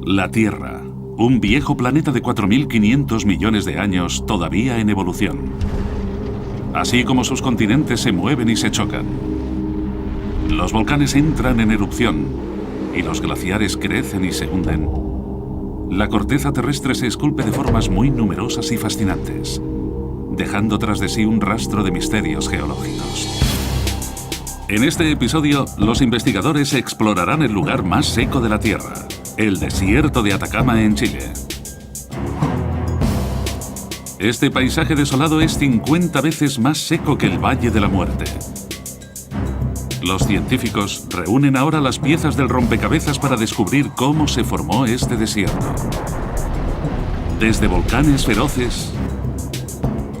La Tierra, un viejo planeta de 4.500 millones de años todavía en evolución. Así como sus continentes se mueven y se chocan. Los volcanes entran en erupción y los glaciares crecen y se hunden. La corteza terrestre se esculpe de formas muy numerosas y fascinantes, dejando tras de sí un rastro de misterios geológicos. En este episodio, los investigadores explorarán el lugar más seco de la Tierra, el desierto de Atacama en Chile. Este paisaje desolado es 50 veces más seco que el Valle de la Muerte. Los científicos reúnen ahora las piezas del rompecabezas para descubrir cómo se formó este desierto. Desde volcanes feroces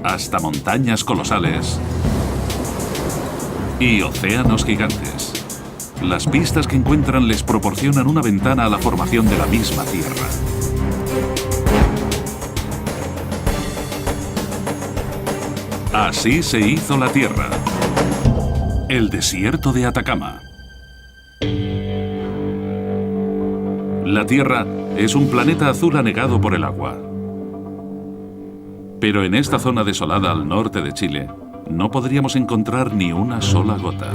hasta montañas colosales y océanos gigantes. Las pistas que encuentran les proporcionan una ventana a la formación de la misma Tierra. Así se hizo la Tierra. El desierto de Atacama. La Tierra es un planeta azul anegado por el agua. Pero en esta zona desolada al norte de Chile, no podríamos encontrar ni una sola gota.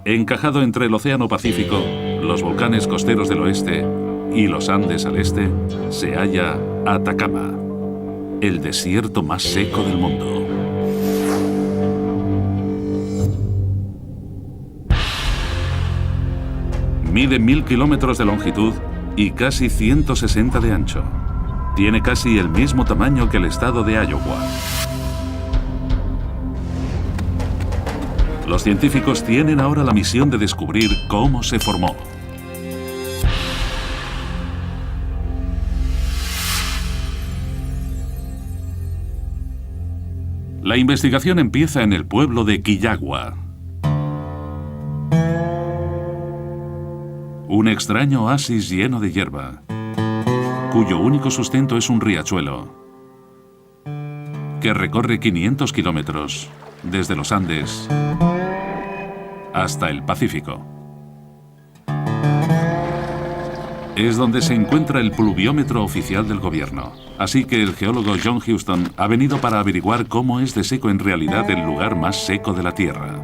Encajado entre el Océano Pacífico, los volcanes costeros del oeste y los Andes al este, se halla Atacama, el desierto más seco del mundo. Mide 1000 kilómetros de longitud y casi 160 de ancho. Tiene casi el mismo tamaño que el estado de Iowa. Los científicos tienen ahora la misión de descubrir cómo se formó. La investigación empieza en el pueblo de Quillagua. Un extraño oasis lleno de hierba, cuyo único sustento es un riachuelo que recorre 500 kilómetros desde los Andes hasta el Pacífico. Es donde se encuentra el pluviómetro oficial del gobierno. Así que el geólogo John Houston ha venido para averiguar cómo es de seco en realidad el lugar más seco de la Tierra.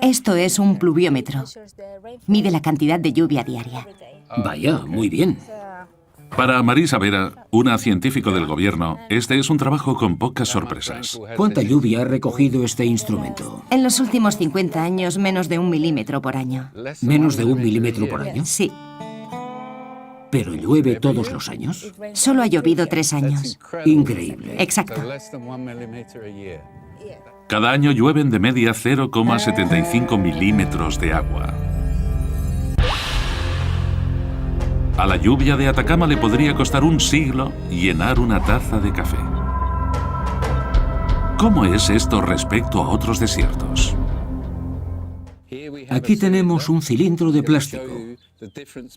Esto es un pluviómetro. Mide la cantidad de lluvia diaria. Vaya, muy bien. Para Marisa Vera, una científico del gobierno, este es un trabajo con pocas sorpresas. ¿Cuánta lluvia ha recogido este instrumento? En los últimos 50 años, menos de 1 milímetro por año. ¿Menos de 1 milímetro por año? Sí. ¿Pero llueve todos los años? Solo ha llovido 3 años. Increíble. Exacto. Cada año llueven de media 0,75 milímetros de agua. A la lluvia de Atacama le podría costar un siglo llenar una taza de café. ¿Cómo es esto respecto a otros desiertos? Aquí tenemos un cilindro de plástico.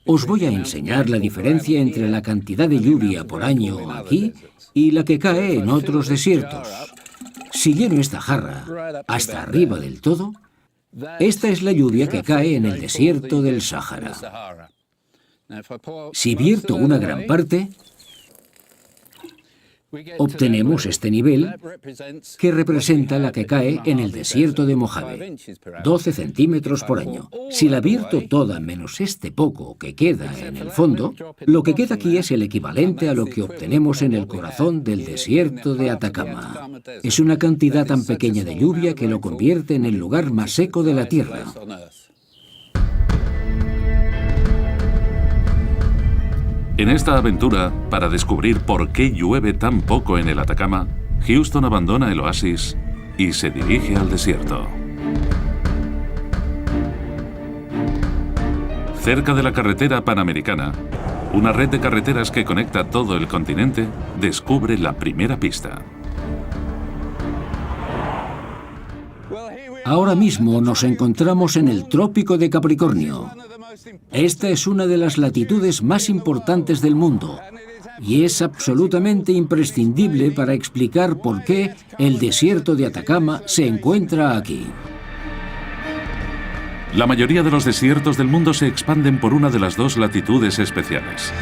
Os voy a enseñar la diferencia entre la cantidad de lluvia por año aquí y la que cae en otros desiertos. Si lleno esta jarra hasta arriba del todo, esta es la lluvia que cae en el desierto del Sáhara. Si vierto una gran parte, obtenemos este nivel que representa la que cae en el desierto de Mojave, 12 centímetros por año. Si la vierto toda menos este poco que queda en el fondo, lo que queda aquí es el equivalente a lo que obtenemos en el corazón del desierto de Atacama. Es una cantidad tan pequeña de lluvia que lo convierte en el lugar más seco de la Tierra. En esta aventura, para descubrir por qué llueve tan poco en el Atacama, Houston abandona el oasis y se dirige al desierto. Cerca de la carretera panamericana, una red de carreteras que conecta todo el continente, descubre la primera pista. Ahora mismo nos encontramos en el Trópico de Capricornio. Esta es una de las latitudes más importantes del mundo y es absolutamente imprescindible para explicar por qué el desierto de Atacama se encuentra aquí. La mayoría de los desiertos del mundo se expanden por una de las dos latitudes especiales.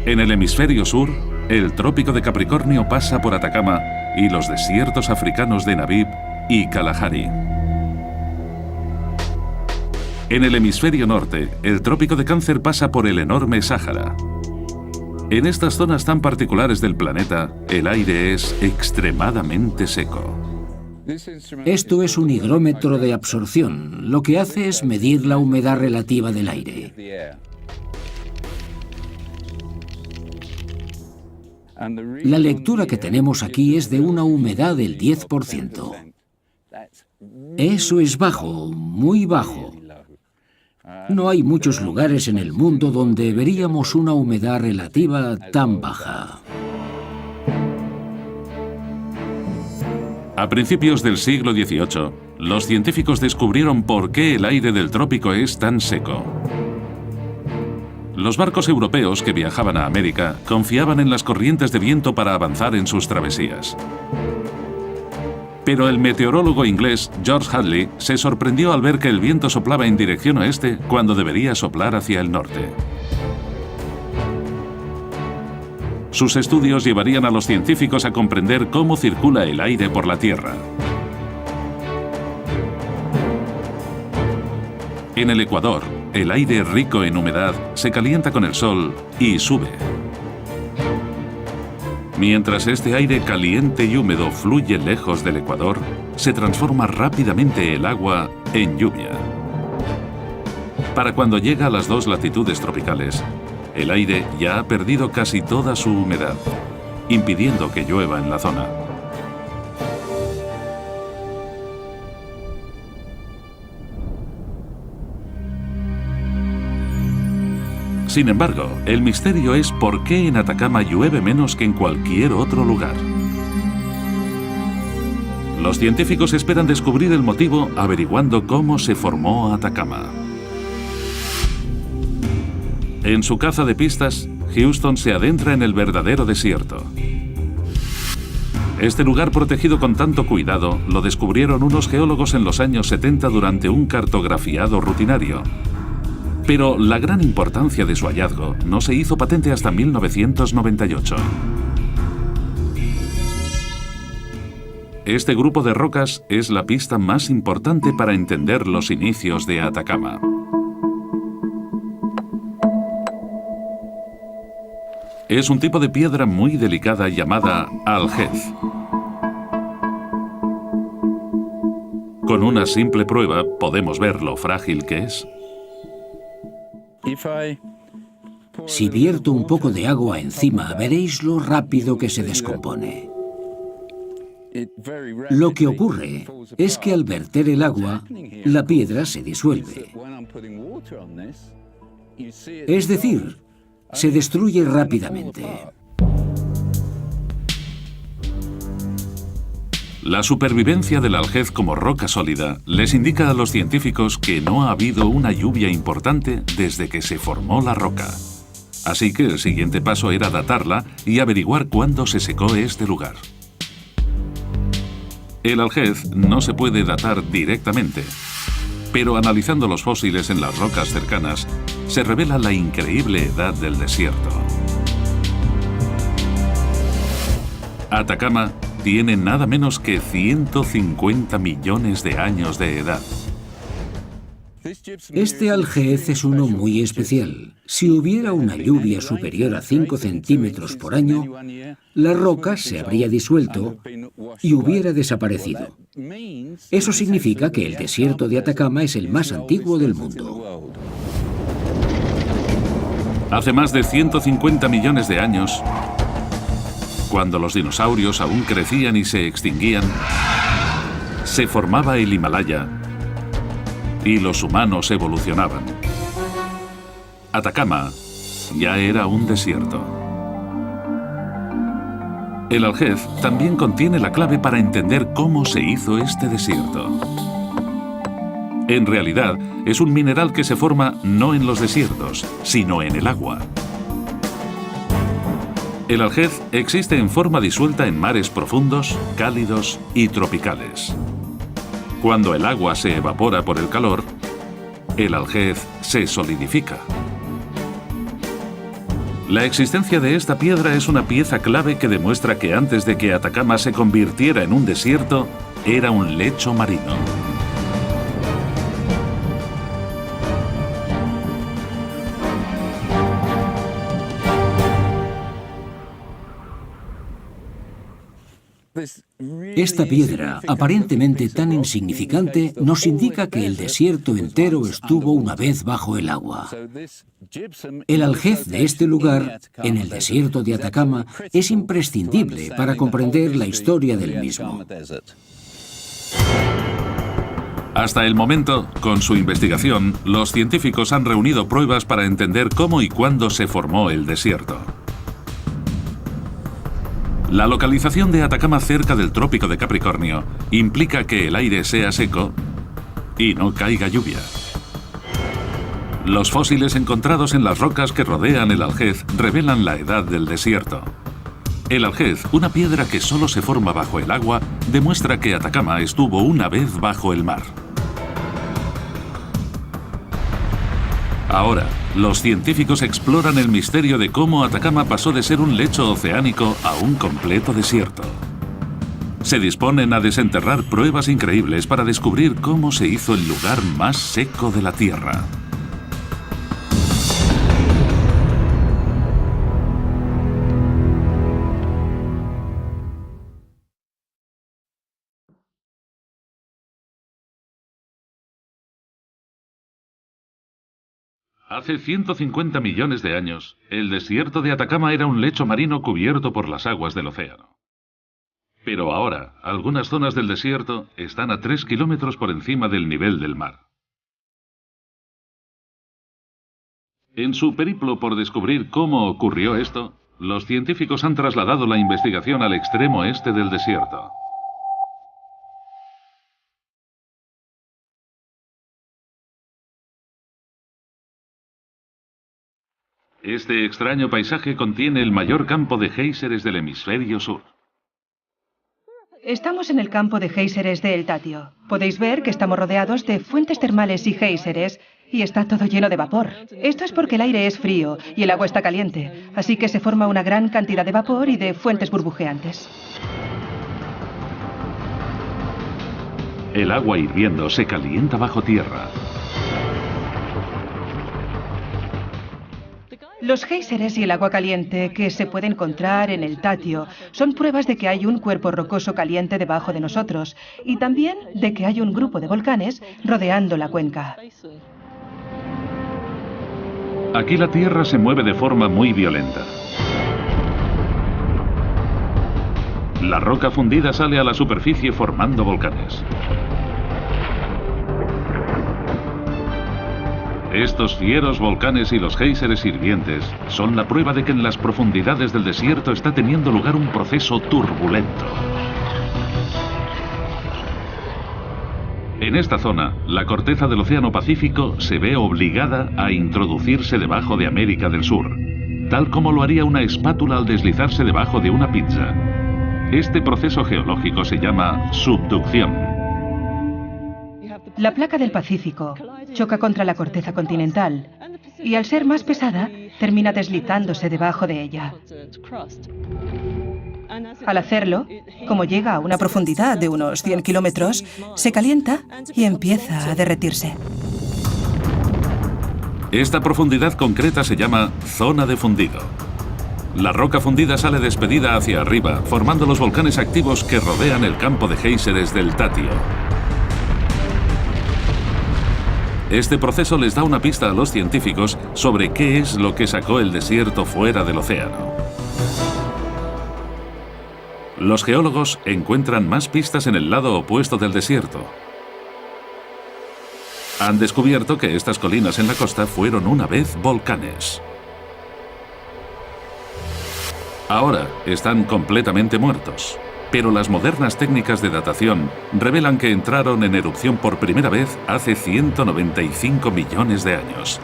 En el hemisferio sur, el trópico de Capricornio pasa por Atacama y los desiertos africanos de Namib y Kalahari. En el hemisferio norte, el trópico de Cáncer pasa por el enorme Sáhara. En estas zonas tan particulares del planeta, el aire es extremadamente seco. Esto es un higrómetro de absorción. Lo que hace es medir la humedad relativa del aire. La lectura que tenemos aquí es de una humedad del 10%. Eso es bajo, muy bajo. No hay muchos lugares en el mundo donde veríamos una humedad relativa tan baja. A principios del siglo XVIII, los científicos descubrieron por qué el aire del trópico es tan seco. Los barcos europeos que viajaban a América confiaban en las corrientes de viento para avanzar en sus travesías. Pero el meteorólogo inglés George Hadley se sorprendió al ver que el viento soplaba en dirección oeste cuando debería soplar hacia el norte. Sus estudios llevarían a los científicos a comprender cómo circula el aire por la Tierra. En el Ecuador, el aire rico en humedad se calienta con el sol y sube. Mientras este aire caliente y húmedo fluye lejos del Ecuador, se transforma rápidamente el agua en lluvia. Para cuando llega a las dos latitudes tropicales, el aire ya ha perdido casi toda su humedad, impidiendo que llueva en la zona. Sin embargo, el misterio es por qué en Atacama llueve menos que en cualquier otro lugar. Los científicos esperan descubrir el motivo averiguando cómo se formó Atacama. En su caza de pistas, Houston se adentra en el verdadero desierto. Este lugar protegido con tanto cuidado lo descubrieron unos geólogos en los años 70 durante un cartografiado rutinario. Pero la gran importancia de su hallazgo no se hizo patente hasta 1998. Este grupo de rocas es la pista más importante para entender los inicios de Atacama. Es un tipo de piedra muy delicada llamada aljez. Con una simple prueba podemos ver lo frágil que es. Si vierto un poco de agua encima, veréis lo rápido que se descompone. Lo que ocurre es que al verter el agua, la piedra se disuelve. Es decir, se destruye rápidamente. La supervivencia del aljez como roca sólida les indica a los científicos que no ha habido una lluvia importante desde que se formó la roca. Así que el siguiente paso era datarla y averiguar cuándo se secó este lugar. El aljez no se puede datar directamente, pero analizando los fósiles en las rocas cercanas, se revela la increíble edad del desierto. Atacama tiene nada menos que 150 millones de años de edad. Este aljez es uno muy especial. Si hubiera una lluvia superior a 5 centímetros por año, la roca se habría disuelto y hubiera desaparecido. Eso significa que el desierto de Atacama es el más antiguo del mundo. Hace más de 150 millones de años, cuando los dinosaurios aún crecían y se extinguían, se formaba el Himalaya y los humanos evolucionaban. Atacama ya era un desierto. El aljez también contiene la clave para entender cómo se hizo este desierto. En realidad, es un mineral que se forma no en los desiertos, sino en el agua. El aljez existe en forma disuelta en mares profundos, cálidos y tropicales. Cuando el agua se evapora por el calor, el aljez se solidifica. La existencia de esta piedra es una pieza clave que demuestra que antes de que Atacama se convirtiera en un desierto, era un lecho marino. Esta piedra, aparentemente tan insignificante, nos indica que el desierto entero estuvo una vez bajo el agua. El aljez de este lugar, en el desierto de Atacama, es imprescindible para comprender la historia del mismo. Hasta el momento, con su investigación, los científicos han reunido pruebas para entender cómo y cuándo se formó el desierto. La localización de Atacama cerca del trópico de Capricornio implica que el aire sea seco y no caiga lluvia. Los fósiles encontrados en las rocas que rodean el aljez revelan la edad del desierto. El aljez, una piedra que solo se forma bajo el agua, demuestra que Atacama estuvo una vez bajo el mar. Ahora, los científicos exploran el misterio de cómo Atacama pasó de ser un lecho oceánico a un completo desierto. Se disponen a desenterrar pruebas increíbles para descubrir cómo se hizo el lugar más seco de la Tierra. Hace 150 millones de años, el desierto de Atacama era un lecho marino cubierto por las aguas del océano. Pero ahora, algunas zonas del desierto están a 3 kilómetros por encima del nivel del mar. En su periplo por descubrir cómo ocurrió esto, los científicos han trasladado la investigación al extremo este del desierto. Este extraño paisaje contiene el mayor campo de géiseres del hemisferio sur. Estamos en el campo de géiseres de El Tatio. Podéis ver que estamos rodeados de fuentes termales y géiseres y está todo lleno de vapor. Esto es porque el aire es frío y el agua está caliente, así que se forma una gran cantidad de vapor y de fuentes burbujeantes. El agua hirviendo se calienta bajo tierra. Los géiseres y el agua caliente que se puede encontrar en El Tatio son pruebas de que hay un cuerpo rocoso caliente debajo de nosotros y también de que hay un grupo de volcanes rodeando la cuenca. Aquí la Tierra se mueve de forma muy violenta. La roca fundida sale a la superficie formando volcanes. Estos fieros volcanes y los géiseres hirvientes son la prueba de que en las profundidades del desierto está teniendo lugar un proceso turbulento. En esta zona, la corteza del Océano Pacífico se ve obligada a introducirse debajo de América del Sur, tal como lo haría una espátula al deslizarse debajo de una pizza. Este proceso geológico se llama subducción. La placa del Pacífico choca contra la corteza continental y al ser más pesada, termina deslizándose debajo de ella. Al hacerlo, como llega a una profundidad de unos 100 kilómetros, se calienta y empieza a derretirse. Esta profundidad concreta se llama zona de fundido. La roca fundida sale despedida hacia arriba, formando los volcanes activos que rodean el campo de géiseres del Tatio. Este proceso les da una pista a los científicos sobre qué es lo que sacó el desierto fuera del océano. Los geólogos encuentran más pistas en el lado opuesto del desierto. Han descubierto que estas colinas en la costa fueron una vez volcanes. Ahora están completamente muertos, pero las modernas técnicas de datación revelan que entraron en erupción por primera vez hace 195 millones de años.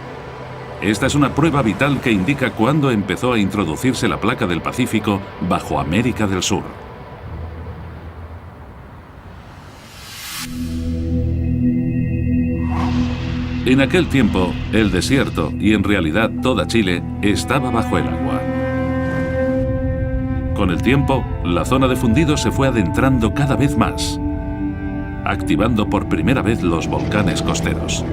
Esta es una prueba vital que indica cuándo empezó a introducirse la placa del Pacífico bajo América del Sur. En aquel tiempo, el desierto, y en realidad toda Chile, estaba bajo el agua. Con el tiempo, la zona de fundido se fue adentrando cada vez más, activando por primera vez los volcanes costeros.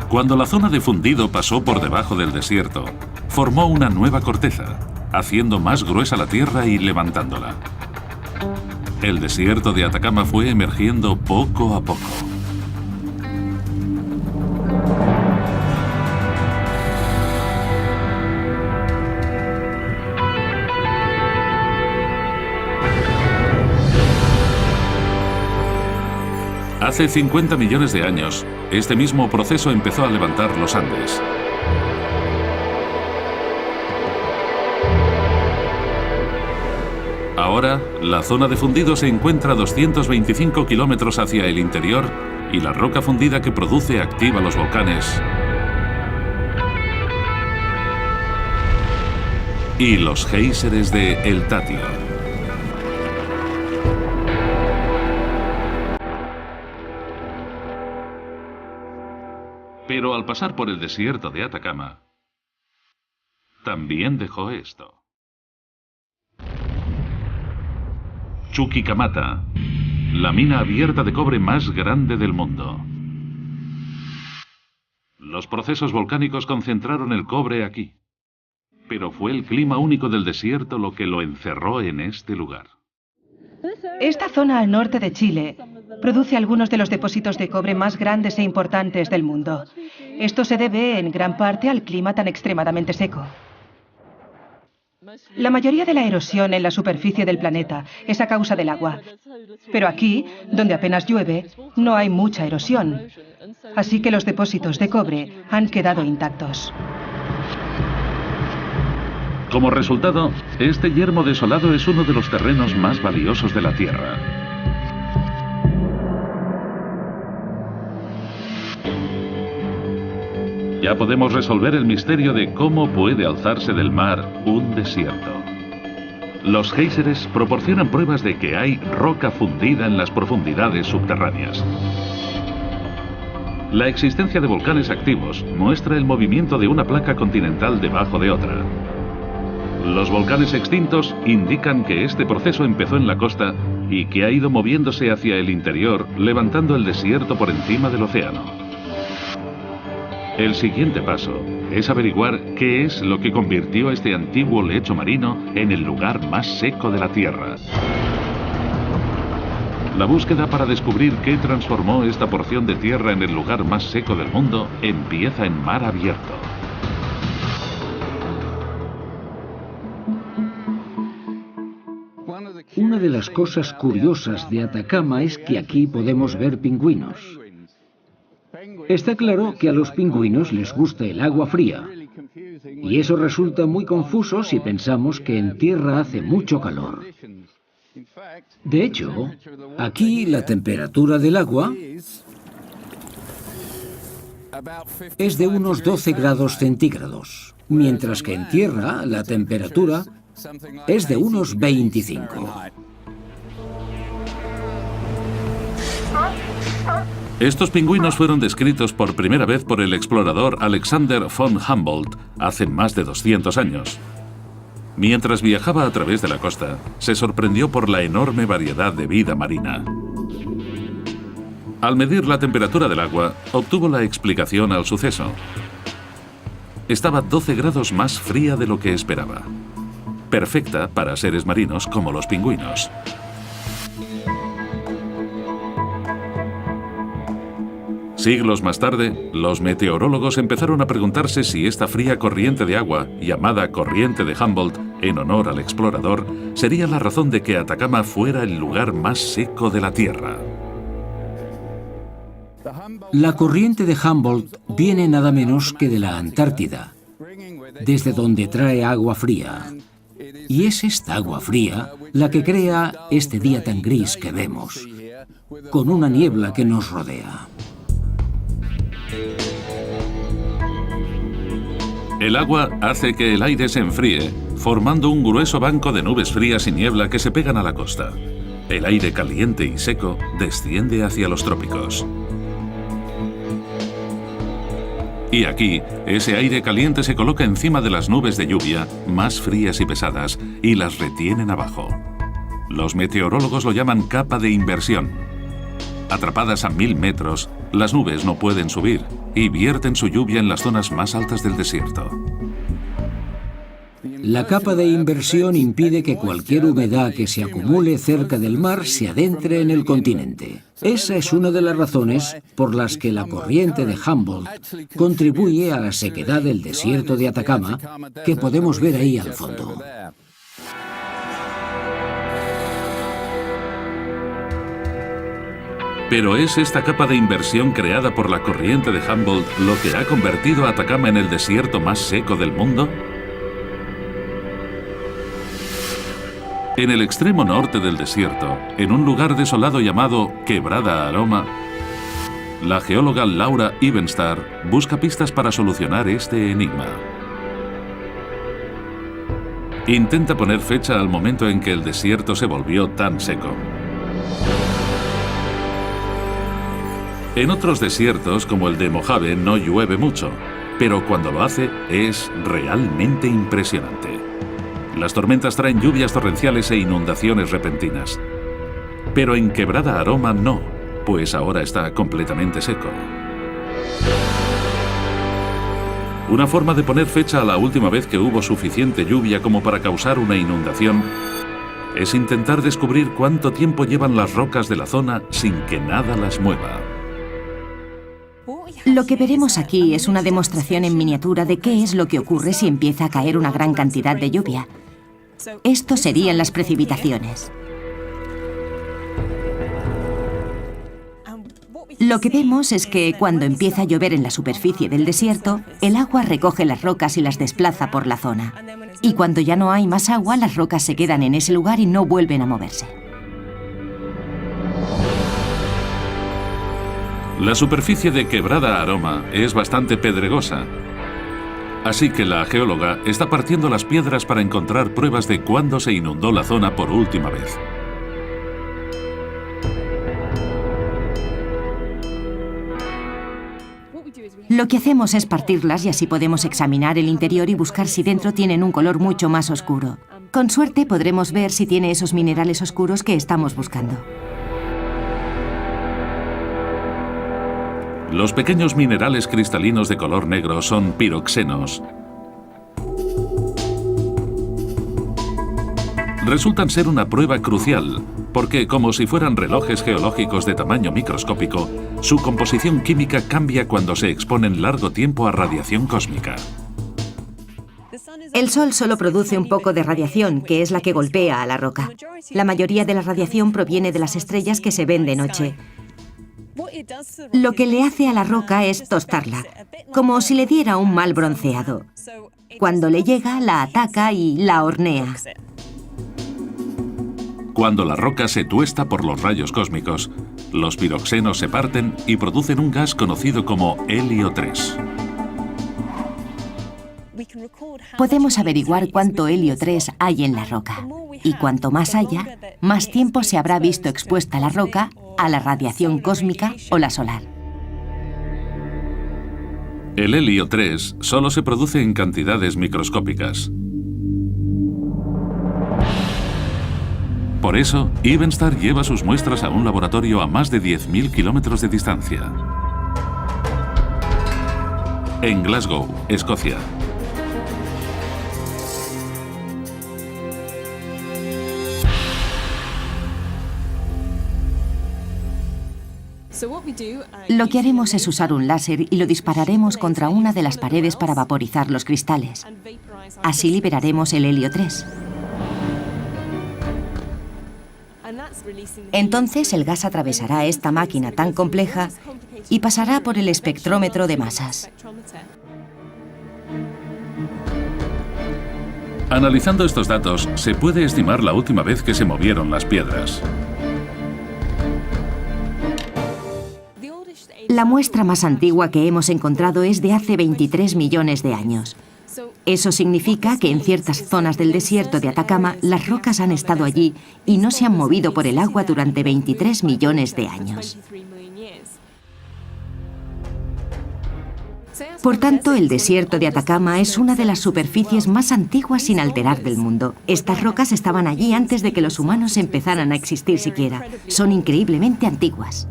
Cuando la zona de fundido pasó por debajo del desierto, formó una nueva corteza, haciendo más gruesa la tierra y levantándola. El desierto de Atacama fue emergiendo poco a poco. Hace 50 millones de años, este mismo proceso empezó a levantar los Andes. Ahora, la zona de fundido se encuentra a 225 kilómetros hacia el interior y la roca fundida que produce activa los volcanes y los géiseres de El Tatio. Pero al pasar por el desierto de Atacama, también dejó esto. Chuquicamata, la mina abierta de cobre más grande del mundo. Los procesos volcánicos concentraron el cobre aquí, pero fue el clima único del desierto lo que lo encerró en este lugar. Esta zona al norte de Chile produce algunos de los depósitos de cobre más grandes e importantes del mundo. Esto se debe en gran parte al clima tan extremadamente seco. La mayoría de la erosión en la superficie del planeta es a causa del agua. Pero aquí, donde apenas llueve, no hay mucha erosión. Así que los depósitos de cobre han quedado intactos. Como resultado, este yermo desolado es uno de los terrenos más valiosos de la Tierra. Ya podemos resolver el misterio de cómo puede alzarse del mar un desierto. Los géiseres proporcionan pruebas de que hay roca fundida en las profundidades subterráneas. La existencia de volcanes activos muestra el movimiento de una placa continental debajo de otra. Los volcanes extintos indican que este proceso empezó en la costa y que ha ido moviéndose hacia el interior, levantando el desierto por encima del océano. El siguiente paso es averiguar qué es lo que convirtió este antiguo lecho marino en el lugar más seco de la Tierra. La búsqueda para descubrir qué transformó esta porción de tierra en el lugar más seco del mundo empieza en mar abierto. Una de las cosas curiosas de Atacama es que aquí podemos ver pingüinos. Está claro que a los pingüinos les gusta el agua fría, y eso resulta muy confuso si pensamos que en tierra hace mucho calor. De hecho, aquí la temperatura del agua es de unos 12 grados centígrados, mientras que en tierra la temperatura es de unos 25. Estos pingüinos fueron descritos por primera vez por el explorador Alexander von Humboldt hace más de 200 años. Mientras viajaba a través de la costa, se sorprendió por la enorme variedad de vida marina. Al medir la temperatura del agua, obtuvo la explicación al suceso. Estaba 12 grados más fría de lo que esperaba. Perfecta para seres marinos como los pingüinos. Siglos más tarde, los meteorólogos empezaron a preguntarse si esta fría corriente de agua, llamada corriente de Humboldt en honor al explorador, sería la razón de que Atacama fuera el lugar más seco de la Tierra. La corriente de Humboldt viene nada menos que de la Antártida, desde donde trae agua fría. Y es esta agua fría la que crea este día tan gris que vemos, con una niebla que nos rodea. El agua hace que el aire se enfríe, formando un grueso banco de nubes frías y niebla que se pegan a la costa. El aire caliente y seco desciende hacia los trópicos. Y aquí, ese aire caliente se coloca encima de las nubes de lluvia, más frías y pesadas, y las retienen abajo. Los meteorólogos lo llaman capa de inversión. Atrapadas a 1000 metros, las nubes no pueden subir y vierten su lluvia en las zonas más altas del desierto. La capa de inversión impide que cualquier humedad que se acumule cerca del mar se adentre en el continente. Esa es una de las razones por las que la corriente de Humboldt contribuye a la sequedad del desierto de Atacama, que podemos ver ahí al fondo. Pero ¿es esta capa de inversión creada por la corriente de Humboldt lo que ha convertido a Atacama en el desierto más seco del mundo? En el extremo norte del desierto, en un lugar desolado llamado Quebrada Aroma, la geóloga Laura Evenstar busca pistas para solucionar este enigma. Intenta poner fecha al momento en que el desierto se volvió tan seco. En otros desiertos, como el de Mojave, no llueve mucho, pero cuando lo hace es realmente impresionante. Las tormentas traen lluvias torrenciales e inundaciones repentinas. Pero en Quebrada Aroma no, pues ahora está completamente seco. Una forma de poner fecha a la última vez que hubo suficiente lluvia como para causar una inundación es intentar descubrir cuánto tiempo llevan las rocas de la zona sin que nada las mueva. Lo que veremos aquí es una demostración en miniatura de qué es lo que ocurre si empieza a caer una gran cantidad de lluvia. Esto serían las precipitaciones. Lo que vemos es que cuando empieza a llover en la superficie del desierto, el agua recoge las rocas y las desplaza por la zona. Y cuando ya no hay más agua, las rocas se quedan en ese lugar y no vuelven a moverse. La superficie de Quebrada Aroma es bastante pedregosa, así que la geóloga está partiendo las piedras para encontrar pruebas de cuándo se inundó la zona por última vez. Lo que hacemos es partirlas y así podemos examinar el interior y buscar si dentro tienen un color mucho más oscuro. Con suerte podremos ver si tiene esos minerales oscuros que estamos buscando. Los pequeños minerales cristalinos de color negro son piroxenos. Resultan ser una prueba crucial, porque como si fueran relojes geológicos de tamaño microscópico, su composición química cambia cuando se exponen largo tiempo a radiación cósmica. El Sol solo produce un poco de radiación, que es la que golpea a la roca. La mayoría de la radiación proviene de las estrellas que se ven de noche. Lo que le hace a la roca es tostarla, como si le diera un mal bronceado. Cuando le llega, la ataca y la hornea. Cuando la roca se tuesta por los rayos cósmicos, los piroxenos se parten y producen un gas conocido como helio 3. Podemos averiguar cuánto helio 3 hay en la roca. Y cuanto más haya, más tiempo se habrá visto expuesta la roca a la radiación cósmica o la solar. El helio 3 solo se produce en cantidades microscópicas. Por eso, Evenstar lleva sus muestras a un laboratorio a más de 10.000 kilómetros de distancia. En Glasgow, Escocia. Lo que haremos es usar un láser y lo dispararemos contra una de las paredes para vaporizar los cristales. Así liberaremos el helio 3. Entonces el gas atravesará esta máquina tan compleja y pasará por el espectrómetro de masas. Analizando estos datos, se puede estimar la última vez que se movieron las piedras. La muestra más antigua que hemos encontrado es de hace 23 millones de años. Eso significa que en ciertas zonas del desierto de Atacama las rocas han estado allí y no se han movido por el agua durante 23 millones de años. Por tanto, el desierto de Atacama es una de las superficies más antiguas sin alterar del mundo. Estas rocas estaban allí antes de que los humanos empezaran a existir siquiera. Son increíblemente antiguas.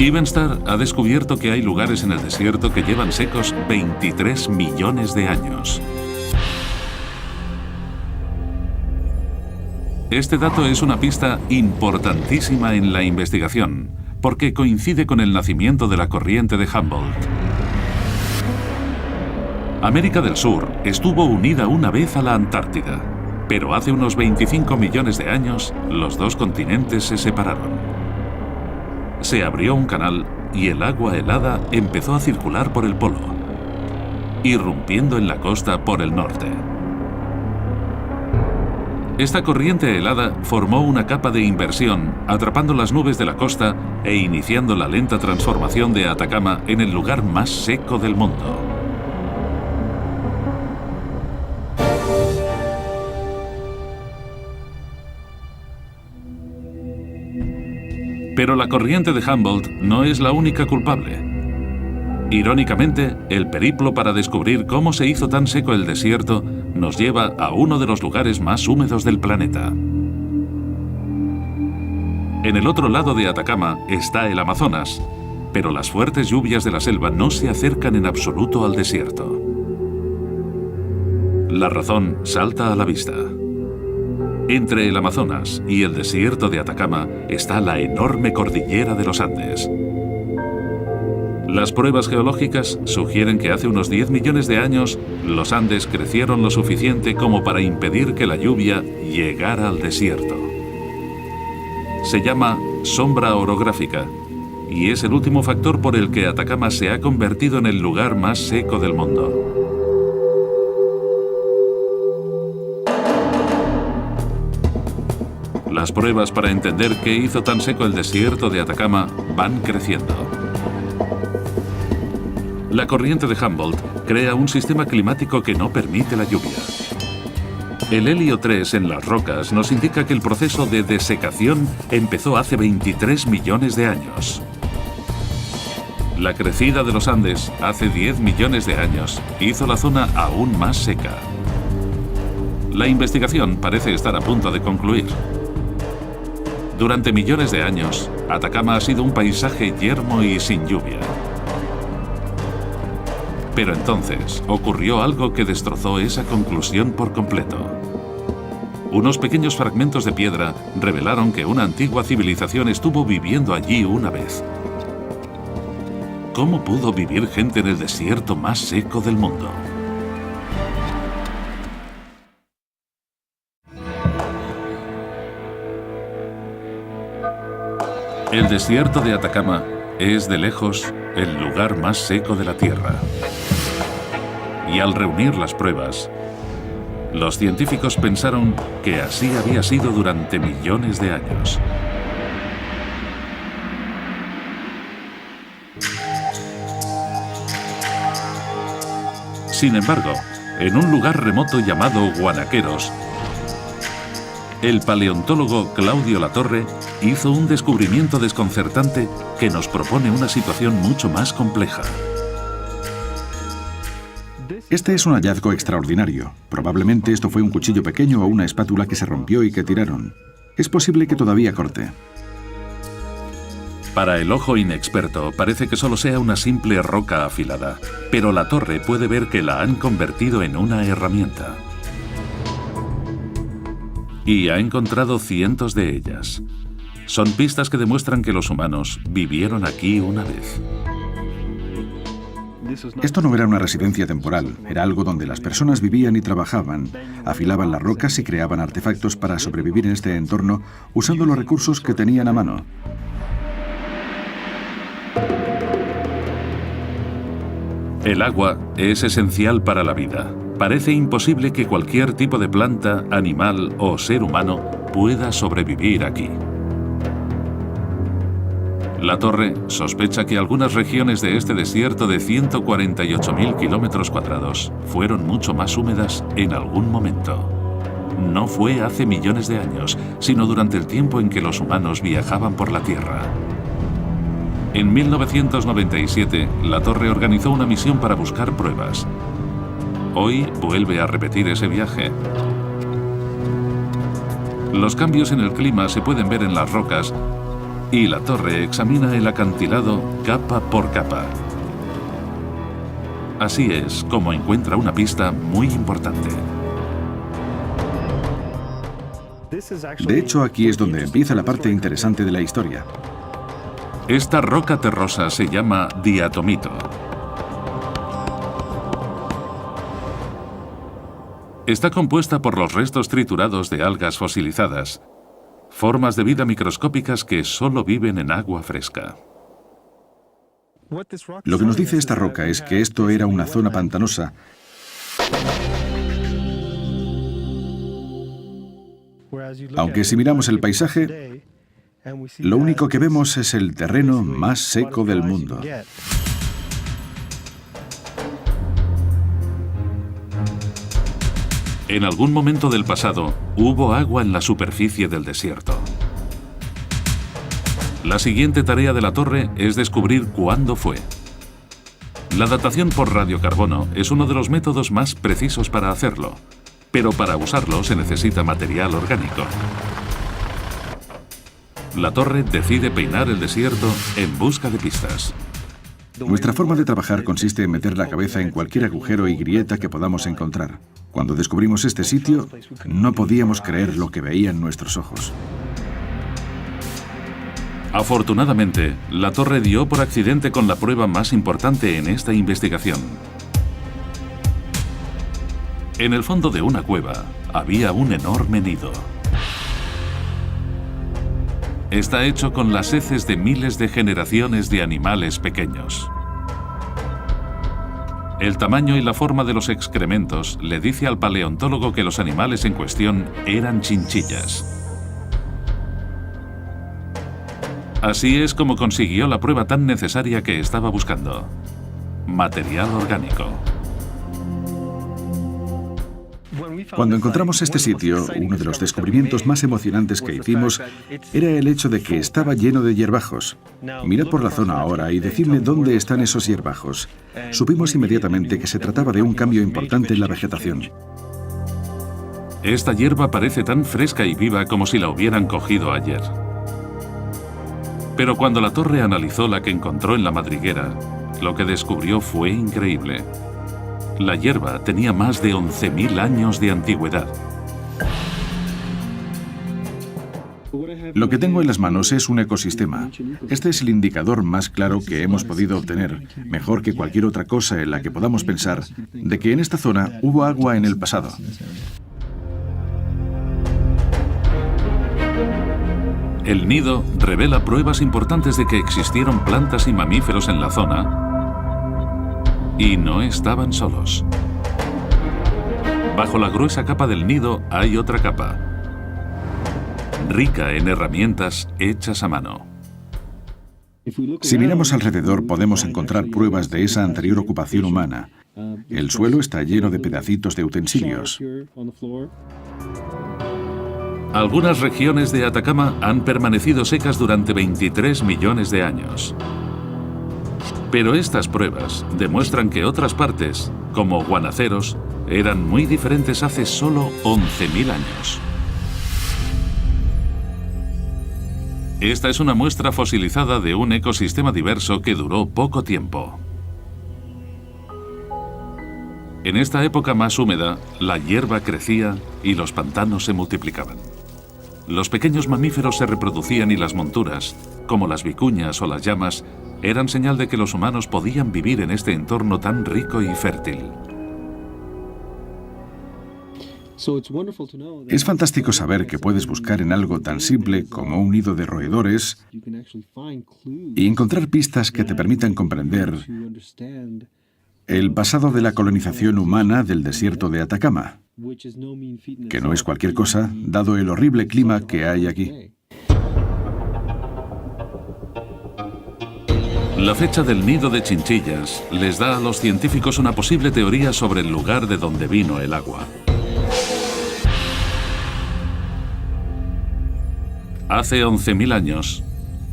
Evenstar ha descubierto que hay lugares en el desierto que llevan secos 23 millones de años. Este dato es una pista importantísima en la investigación, porque coincide con el nacimiento de la corriente de Humboldt. América del Sur estuvo unida una vez a la Antártida, pero hace unos 25 millones de años los dos continentes se separaron. Se abrió un canal y el agua helada empezó a circular por el polo, irrumpiendo en la costa por el norte. Esta corriente helada formó una capa de inversión, atrapando las nubes de la costa e iniciando la lenta transformación de Atacama en el lugar más seco del mundo. Pero la corriente de Humboldt no es la única culpable. Irónicamente, el periplo para descubrir cómo se hizo tan seco el desierto nos lleva a uno de los lugares más húmedos del planeta. En el otro lado de Atacama está el Amazonas, pero las fuertes lluvias de la selva no se acercan en absoluto al desierto. La razón salta a la vista. Entre el Amazonas y el desierto de Atacama está la enorme cordillera de los Andes. Las pruebas geológicas sugieren que hace unos 10 millones de años los Andes crecieron lo suficiente como para impedir que la lluvia llegara al desierto. Se llama sombra orográfica y es el último factor por el que Atacama se ha convertido en el lugar más seco del mundo. Las pruebas para entender qué hizo tan seco el desierto de Atacama van creciendo. La corriente de Humboldt crea un sistema climático que no permite la lluvia. El helio 3 en las rocas nos indica que el proceso de desecación empezó hace 23 millones de años. La crecida de los Andes hace 10 millones de años hizo la zona aún más seca. La investigación parece estar a punto de concluir. Durante millones de años, Atacama ha sido un paisaje yermo y sin lluvia. Pero entonces ocurrió algo que destrozó esa conclusión por completo. Unos pequeños fragmentos de piedra revelaron que una antigua civilización estuvo viviendo allí una vez. ¿Cómo pudo vivir gente en el desierto más seco del mundo? El desierto de Atacama es de lejos el lugar más seco de la Tierra. Y al reunir las pruebas, los científicos pensaron que así había sido durante millones de años. Sin embargo, en un lugar remoto llamado Guanaqueros, el paleontólogo Claudio Latorre hizo un descubrimiento desconcertante que nos propone una situación mucho más compleja. Este es un hallazgo extraordinario. Probablemente esto fue un cuchillo pequeño o una espátula que se rompió y que tiraron. Es posible que todavía corte. Para el ojo inexperto parece que solo sea una simple roca afilada, pero Latorre puede ver que la han convertido en una herramienta. Y ha encontrado cientos de ellas. Son pistas que demuestran que los humanos vivieron aquí una vez. Esto no era una residencia temporal, era algo donde las personas vivían y trabajaban, afilaban las rocas y creaban artefactos para sobrevivir en este entorno usando los recursos que tenían a mano. El agua es esencial para la vida. Parece imposible que cualquier tipo de planta, animal o ser humano pueda sobrevivir aquí. La torre sospecha que algunas regiones de este desierto de 148.000 kilómetros cuadrados fueron mucho más húmedas en algún momento. No fue hace millones de años, sino durante el tiempo en que los humanos viajaban por la Tierra. En 1997, la torre organizó una misión para buscar pruebas. Hoy vuelve a repetir ese viaje. Los cambios en el clima se pueden ver en las rocas y la torre examina el acantilado capa por capa. Así es como encuentra una pista muy importante. De hecho, aquí es donde empieza la parte interesante de la historia. Esta roca terrosa se llama diatomito. Está compuesta por los restos triturados de algas fosilizadas, formas de vida microscópicas que solo viven en agua fresca. Lo que nos dice esta roca es que esto era una zona pantanosa aunque si miramos el paisaje, lo único que vemos es el terreno más seco del mundo. En algún momento del pasado, hubo agua en la superficie del desierto. La siguiente tarea de la torre es descubrir cuándo fue. La datación por radiocarbono es uno de los métodos más precisos para hacerlo, pero para usarlo se necesita material orgánico. La torre decide peinar el desierto en busca de pistas. Nuestra forma de trabajar consiste en meter la cabeza en cualquier agujero y grieta que podamos encontrar. Cuando descubrimos este sitio, no podíamos creer lo que veían nuestros ojos. Afortunadamente, la torre dio por accidente con la prueba más importante en esta investigación. En el fondo de una cueva había un enorme nido. Está hecho con las heces de miles de generaciones de animales pequeños. El tamaño y la forma de los excrementos le dice al paleontólogo que los animales en cuestión eran chinchillas. Así es como consiguió la prueba tan necesaria que estaba buscando: material orgánico. Cuando encontramos este sitio, uno de los descubrimientos más emocionantes que hicimos era el hecho de que estaba lleno de hierbajos. Mirad por la zona ahora y decidme dónde están esos hierbajos. Supimos inmediatamente que se trataba de un cambio importante en la vegetación. Esta hierba parece tan fresca y viva como si la hubieran cogido ayer. Pero cuando la torre analizó la que encontró en la madriguera, lo que descubrió fue increíble. La hierba tenía más de 11.000 años de antigüedad. Lo que tengo en las manos es un ecosistema. Este es el indicador más claro que hemos podido obtener, mejor que cualquier otra cosa en la que podamos pensar, de que en esta zona hubo agua en el pasado. El nido revela pruebas importantes de que existieron plantas y mamíferos en la zona y no estaban solos. Bajo la gruesa capa del nido hay otra capa, rica en herramientas hechas a mano. Si miramos alrededor podemos encontrar pruebas de esa anterior ocupación humana. El suelo está lleno de pedacitos de utensilios. Algunas regiones de Atacama han permanecido secas durante 23 millones de años. Pero estas pruebas demuestran que otras partes, como Guanaceros, eran muy diferentes hace solo 11.000 años. Esta es una muestra fosilizada de un ecosistema diverso que duró poco tiempo. En esta época más húmeda, la hierba crecía y los pantanos se multiplicaban. Los pequeños mamíferos se reproducían y las monturas, como las vicuñas o las llamas, eran señal de que los humanos podían vivir en este entorno tan rico y fértil. Es fantástico saber que puedes buscar en algo tan simple como un nido de roedores y encontrar pistas que te permitan comprender el pasado de la colonización humana del desierto de Atacama, que no es cualquier cosa, dado el horrible clima que hay aquí. La fecha del nido de chinchillas les da a los científicos una posible teoría sobre el lugar de donde vino el agua. Hace 11.000 años,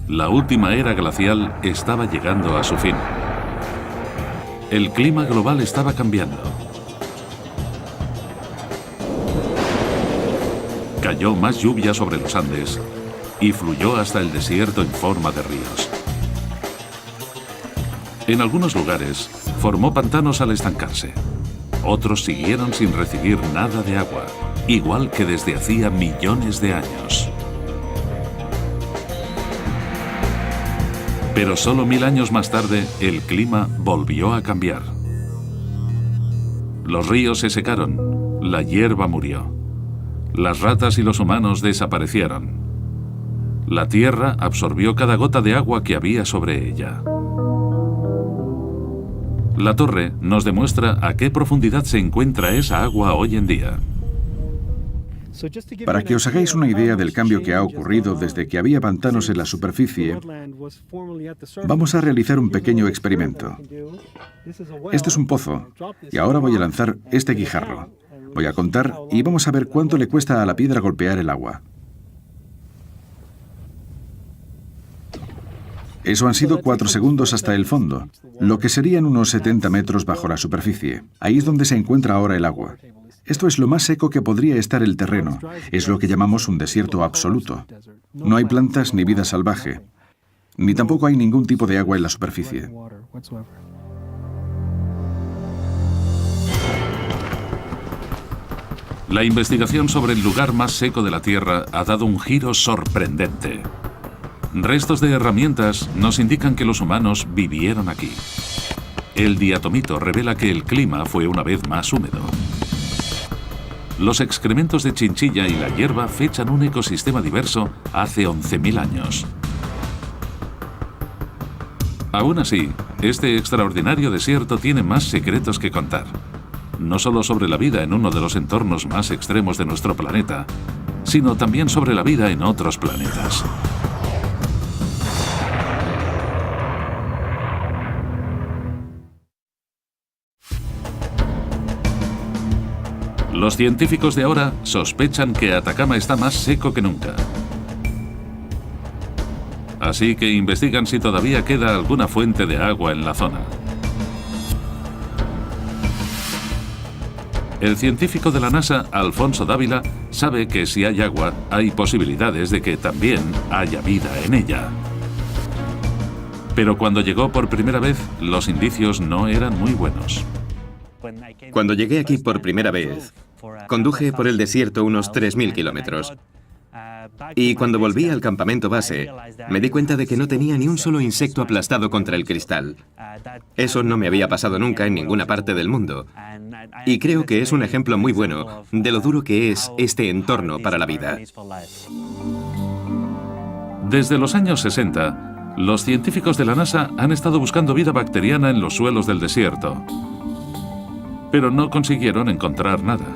la última era glacial estaba llegando a su fin. El clima global estaba cambiando. Cayó más lluvia sobre los Andes y fluyó hasta el desierto en forma de ríos. En algunos lugares, formó pantanos al estancarse. Otros siguieron sin recibir nada de agua, igual que desde hacía millones de años. Pero solo 1000 años más tarde, el clima volvió a cambiar. Los ríos se secaron, la hierba murió. Las ratas y los humanos desaparecieron. La tierra absorbió cada gota de agua que había sobre ella. La torre nos demuestra a qué profundidad se encuentra esa agua hoy en día. Para que os hagáis una idea del cambio que ha ocurrido desde que había pantanos en la superficie, vamos a realizar un pequeño experimento. Este es un pozo, y ahora voy a lanzar este guijarro. Voy a contar y vamos a ver cuánto le cuesta a la piedra golpear el agua. Eso han sido 4 segundos hasta el fondo, lo que serían unos 70 metros bajo la superficie. Ahí es donde se encuentra ahora el agua. Esto es lo más seco que podría estar el terreno. Es lo que llamamos un desierto absoluto. No hay plantas ni vida salvaje, ni tampoco hay ningún tipo de agua en la superficie. La investigación sobre el lugar más seco de la Tierra ha dado un giro sorprendente. Restos de herramientas nos indican que los humanos vivieron aquí. El diatomito revela que el clima fue una vez más húmedo. Los excrementos de chinchilla y la hierba fechan un ecosistema diverso hace 11.000 años. Aún así, este extraordinario desierto tiene más secretos que contar. No solo sobre la vida en uno de los entornos más extremos de nuestro planeta, sino también sobre la vida en otros planetas. Los científicos de ahora sospechan que Atacama está más seco que nunca. Así que investigan si todavía queda alguna fuente de agua en la zona. El científico de la NASA, Alfonso Dávila, sabe que si hay agua, hay posibilidades de que también haya vida en ella. Pero cuando llegó por primera vez, los indicios no eran muy buenos. Cuando llegué aquí por primera vez, conduje por el desierto unos 3.000 kilómetros. Y cuando volví al campamento base, me di cuenta de que no tenía ni un solo insecto aplastado contra el cristal. Eso no me había pasado nunca en ninguna parte del mundo. Y creo que es un ejemplo muy bueno de lo duro que es este entorno para la vida. Desde los años 60, los científicos de la NASA han estado buscando vida bacteriana en los suelos del desierto. Pero no consiguieron encontrar nada.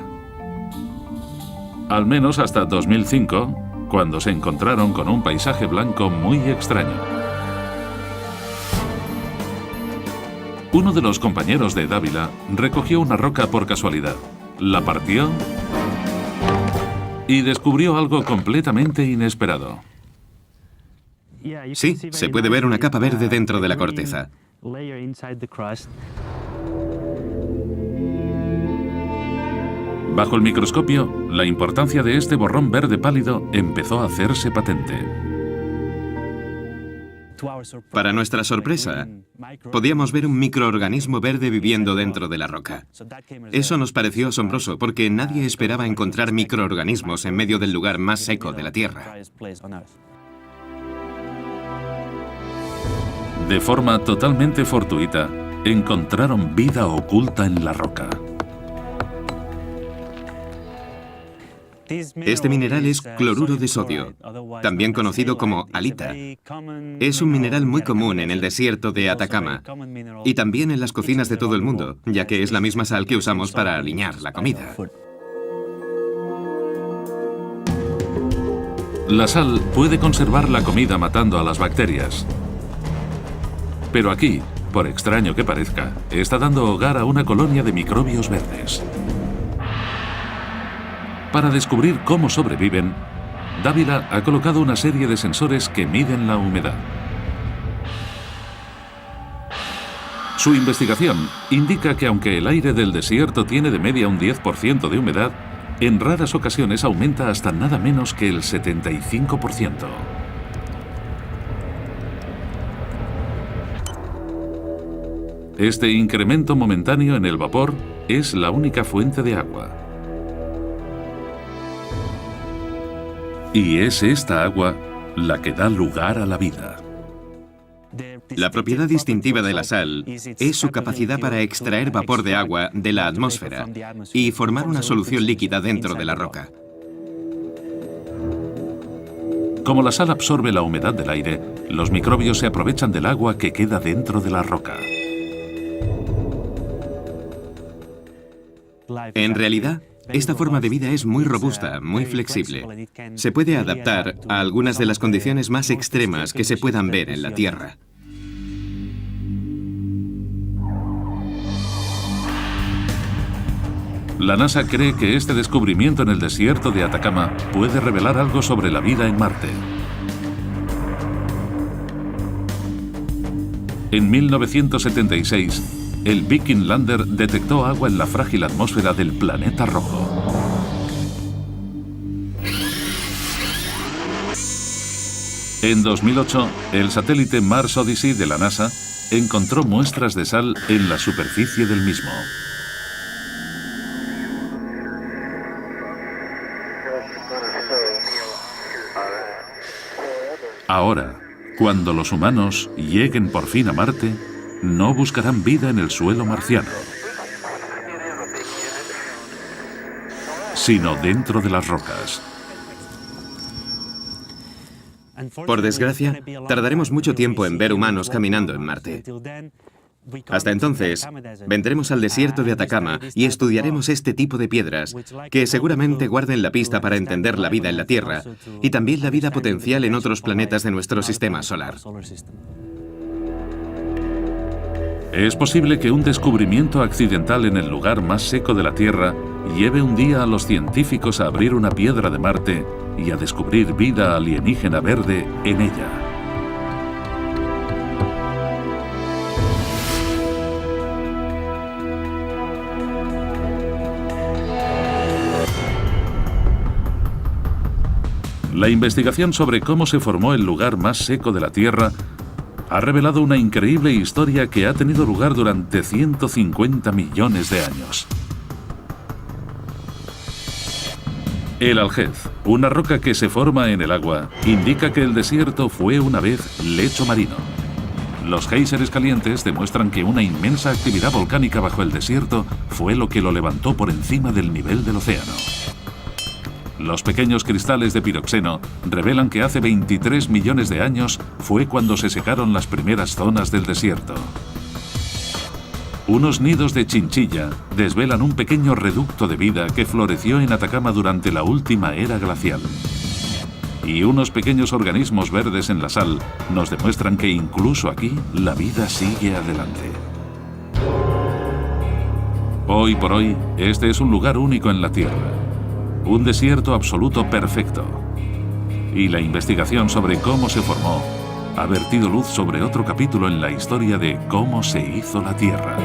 Al menos hasta 2005, cuando se encontraron con un paisaje blanco muy extraño. Uno de los compañeros de Dávila recogió una roca por casualidad, la partió y descubrió algo completamente inesperado. Sí, se puede ver una capa verde dentro de la corteza. Bajo el microscopio, la importancia de este borrón verde pálido empezó a hacerse patente. Para nuestra sorpresa, podíamos ver un microorganismo verde viviendo dentro de la roca. Eso nos pareció asombroso porque nadie esperaba encontrar microorganismos en medio del lugar más seco de la Tierra. De forma totalmente fortuita, encontraron vida oculta en la roca. Este mineral es cloruro de sodio, también conocido como halita. Es un mineral muy común en el desierto de Atacama y también en las cocinas de todo el mundo, ya que es la misma sal que usamos para aliñar la comida. La sal puede conservar la comida matando a las bacterias. Pero aquí, por extraño que parezca, está dando hogar a una colonia de microbios verdes. Para descubrir cómo sobreviven, Dávila ha colocado una serie de sensores que miden la humedad. Su investigación indica que aunque el aire del desierto tiene de media un 10% de humedad, en raras ocasiones aumenta hasta nada menos que el 75%. Este incremento momentáneo en el vapor es la única fuente de agua. Y es esta agua la que da lugar a la vida. La propiedad distintiva de la sal es su capacidad para extraer vapor de agua de la atmósfera y formar una solución líquida dentro de la roca. Como la sal absorbe la humedad del aire, los microbios se aprovechan del agua que queda dentro de la roca. En realidad, esta forma de vida es muy robusta, muy flexible. Se puede adaptar a algunas de las condiciones más extremas que se puedan ver en la Tierra. La NASA cree que este descubrimiento en el desierto de Atacama puede revelar algo sobre la vida en Marte. En 1976, el Viking Lander detectó agua en la frágil atmósfera del planeta rojo. En 2008, el satélite Mars Odyssey de la NASA encontró muestras de sal en la superficie del mismo. Ahora, cuando los humanos lleguen por fin a Marte, no buscarán vida en el suelo marciano, sino dentro de las rocas. Por desgracia, tardaremos mucho tiempo en ver humanos caminando en Marte. Hasta entonces, vendremos al desierto de Atacama y estudiaremos este tipo de piedras, que seguramente guarden la pista para entender la vida en la Tierra y también la vida potencial en otros planetas de nuestro sistema solar. Es posible que un descubrimiento accidental en el lugar más seco de la Tierra lleve un día a los científicos a abrir una piedra de Marte y a descubrir vida alienígena verde en ella. La investigación sobre cómo se formó el lugar más seco de la Tierra ha revelado una increíble historia que ha tenido lugar durante 150 millones de años. El aljez, una roca que se forma en el agua, indica que el desierto fue una vez lecho marino. Los géiseres calientes demuestran que una inmensa actividad volcánica bajo el desierto fue lo que lo levantó por encima del nivel del océano. Los pequeños cristales de piroxeno revelan que hace 23 millones de años fue cuando se secaron las primeras zonas del desierto. Unos nidos de chinchilla desvelan un pequeño reducto de vida que floreció en Atacama durante la última era glacial. Y unos pequeños organismos verdes en la sal nos demuestran que incluso aquí la vida sigue adelante. Hoy por hoy, este es un lugar único en la Tierra. Un desierto absoluto perfecto. Y la investigación sobre cómo se formó ha vertido luz sobre otro capítulo en la historia de cómo se hizo la Tierra.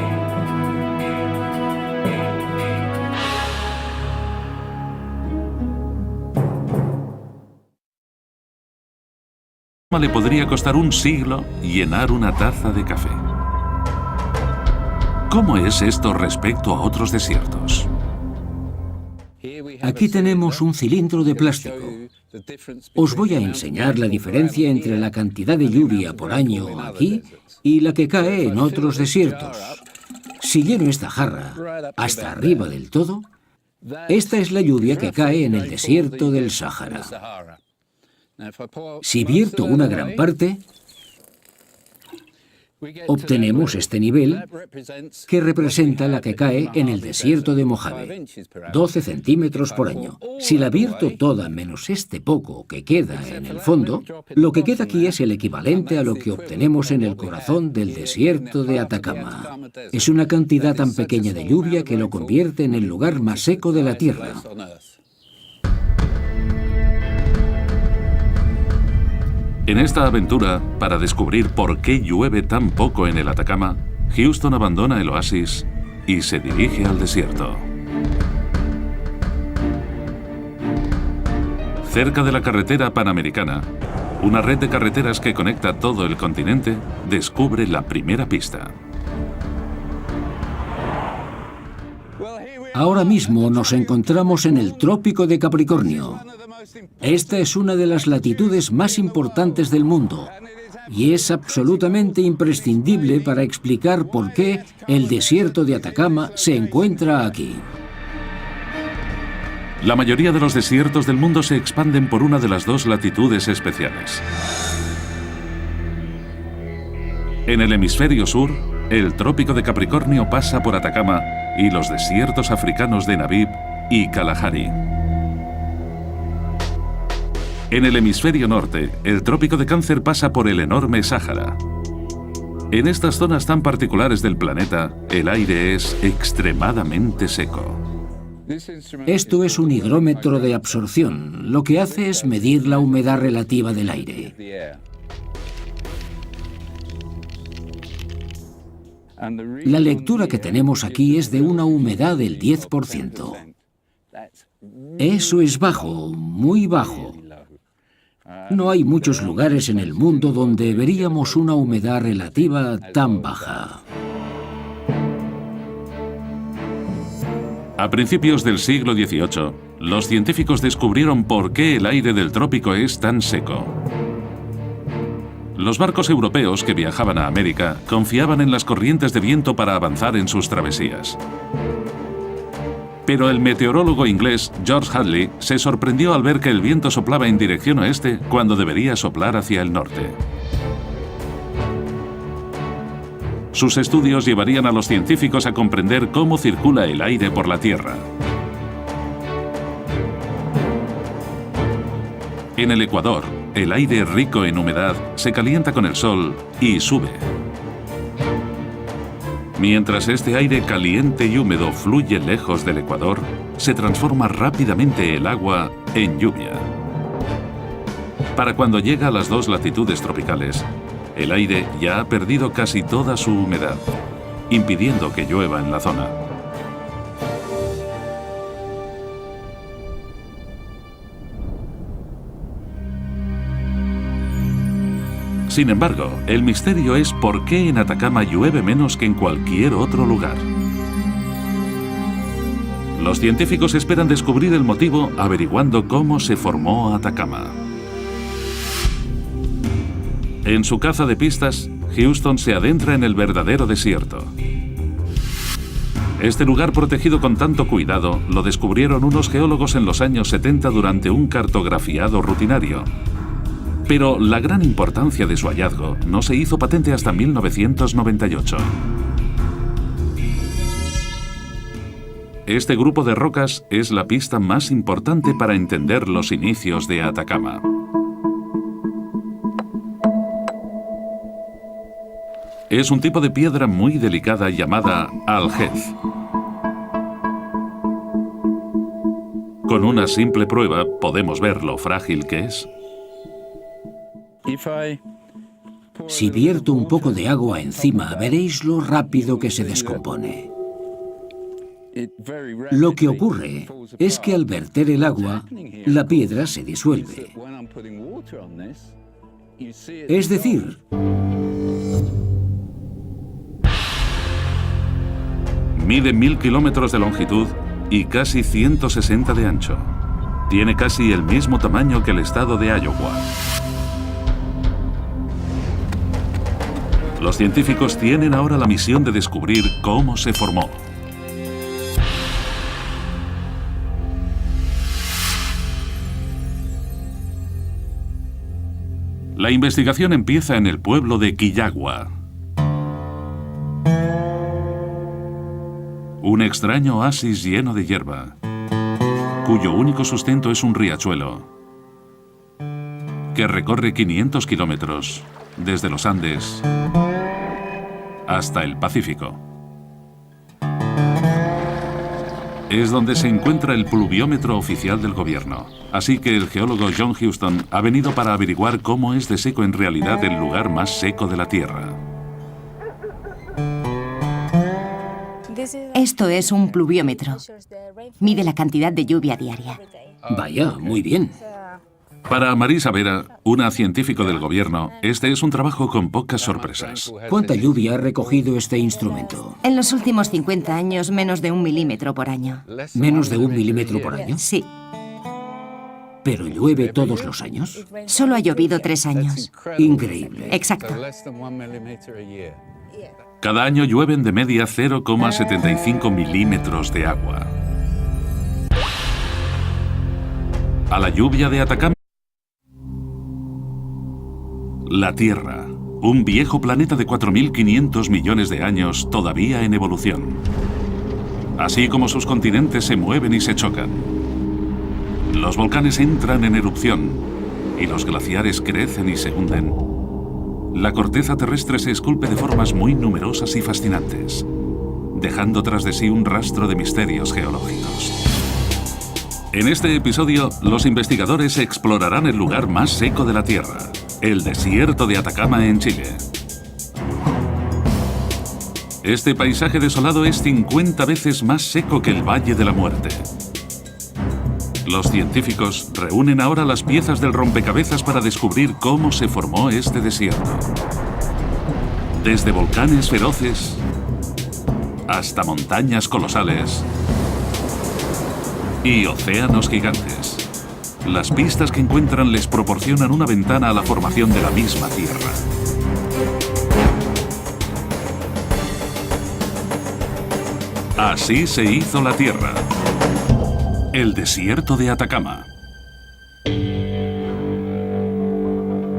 Le podría costar un siglo llenar una taza de café. ¿Cómo es esto respecto a otros desiertos? Aquí tenemos un cilindro de plástico. Os voy a enseñar la diferencia entre la cantidad de lluvia por año aquí y la que cae en otros desiertos. Si lleno esta jarra hasta arriba del todo, esta es la lluvia que cae en el desierto del Sáhara. Si vierto una gran parte, obtenemos este nivel que representa la que cae en el desierto de Mojave, 12 centímetros por año. Si la vierto toda menos este poco que queda en el fondo, lo que queda aquí es el equivalente a lo que obtenemos en el corazón del desierto de Atacama. Es una cantidad tan pequeña de lluvia que lo convierte en el lugar más seco de la Tierra. En esta aventura, para descubrir por qué llueve tan poco en el Atacama, Houston abandona el oasis y se dirige al desierto. Cerca de la carretera panamericana, una red de carreteras que conecta todo el continente, descubre la primera pista. Ahora mismo nos encontramos en el Trópico de Capricornio. Esta es una de las latitudes más importantes del mundo y es absolutamente imprescindible para explicar por qué el desierto de Atacama se encuentra aquí. La mayoría de los desiertos del mundo se expanden por una de las dos latitudes especiales. En el hemisferio sur, el Trópico de Capricornio pasa por Atacama y los desiertos africanos de Namib y Kalahari. En el hemisferio norte, el Trópico de Cáncer pasa por el enorme Sáhara. En estas zonas tan particulares del planeta, el aire es extremadamente seco. Esto es un higrómetro de absorción. Lo que hace es medir la humedad relativa del aire. La lectura que tenemos aquí es de una humedad del 10%. Eso es bajo, muy bajo. No hay muchos lugares en el mundo donde veríamos una humedad relativa tan baja. A principios del siglo XVIII, los científicos descubrieron por qué el aire del trópico es tan seco. Los barcos europeos que viajaban a América confiaban en las corrientes de viento para avanzar en sus travesías. Pero el meteorólogo inglés George Hadley se sorprendió al ver que el viento soplaba en dirección oeste cuando debería soplar hacia el norte. Sus estudios llevarían a los científicos a comprender cómo circula el aire por la Tierra. En el Ecuador, el aire rico en humedad se calienta con el sol y sube. Mientras este aire caliente y húmedo fluye lejos del Ecuador, se transforma rápidamente el agua en lluvia. Para cuando llega a las dos latitudes tropicales, el aire ya ha perdido casi toda su humedad, impidiendo que llueva en la zona. Sin embargo, el misterio es por qué en Atacama llueve menos que en cualquier otro lugar. Los científicos esperan descubrir el motivo averiguando cómo se formó Atacama. En su caza de pistas, Houston se adentra en el verdadero desierto. Este lugar protegido con tanto cuidado lo descubrieron unos geólogos en los años 70 durante un cartografiado rutinario. Pero la gran importancia de su hallazgo no se hizo patente hasta 1998. Este grupo de rocas es la pista más importante para entender los inicios de Atacama. Es un tipo de piedra muy delicada llamada aljez. Con una simple prueba podemos ver lo frágil que es. Si vierto un poco de agua encima, veréis lo rápido que se descompone. Lo que ocurre es que al verter el agua, la piedra se disuelve. Es decir, mide 1000 kilómetros de longitud y casi 160 de ancho. Tiene casi el mismo tamaño que el estado de Iowa. Los científicos tienen ahora la misión de descubrir cómo se formó. La investigación empieza en el pueblo de Quillagua. Un extraño oasis lleno de hierba, cuyo único sustento es un riachuelo que recorre 500 kilómetros desde los Andes hasta el Pacífico. Es donde se encuentra el pluviómetro oficial del gobierno. Así que el geólogo John Houston ha venido para averiguar cómo es de seco en realidad el lugar más seco de la Tierra. Esto es un pluviómetro. Mide la cantidad de lluvia diaria. Vaya, muy bien. Para Marisa Vera, una científico del gobierno, este es un trabajo con pocas sorpresas. ¿Cuánta lluvia ha recogido este instrumento? En los últimos 50 años, menos de 1 milímetro por año. ¿Menos de 1 milímetro por año? Sí. ¿Pero llueve todos los años? Solo ha llovido 3 años. Increíble. Exacto. Cada año llueven de media 0,75 milímetros de agua. A la lluvia de Atacama, la Tierra, un viejo planeta de 4.500 millones de años todavía en evolución. Así como sus continentes se mueven y se chocan. Los volcanes entran en erupción y los glaciares crecen y se hunden. La corteza terrestre se esculpe de formas muy numerosas y fascinantes, dejando tras de sí un rastro de misterios geológicos. En este episodio, los investigadores explorarán el lugar más seco de la Tierra, el desierto de Atacama en Chile. Este paisaje desolado es 50 veces más seco que el Valle de la Muerte. Los científicos reúnen ahora las piezas del rompecabezas para descubrir cómo se formó este desierto. Desde volcanes feroces hasta montañas colosales y océanos gigantes. Las pistas que encuentran les proporcionan una ventana a la formación de la misma Tierra. Así se hizo la Tierra. El desierto de Atacama.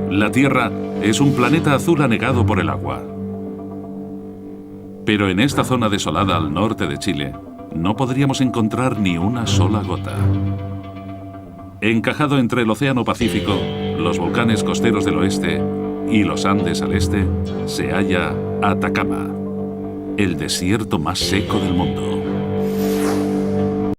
La Tierra es un planeta azul anegado por el agua. Pero en esta zona desolada al norte de Chile, no podríamos encontrar ni una sola gota. Encajado entre el Océano Pacífico, los volcanes costeros del oeste y los Andes al este, se halla Atacama, el desierto más seco del mundo.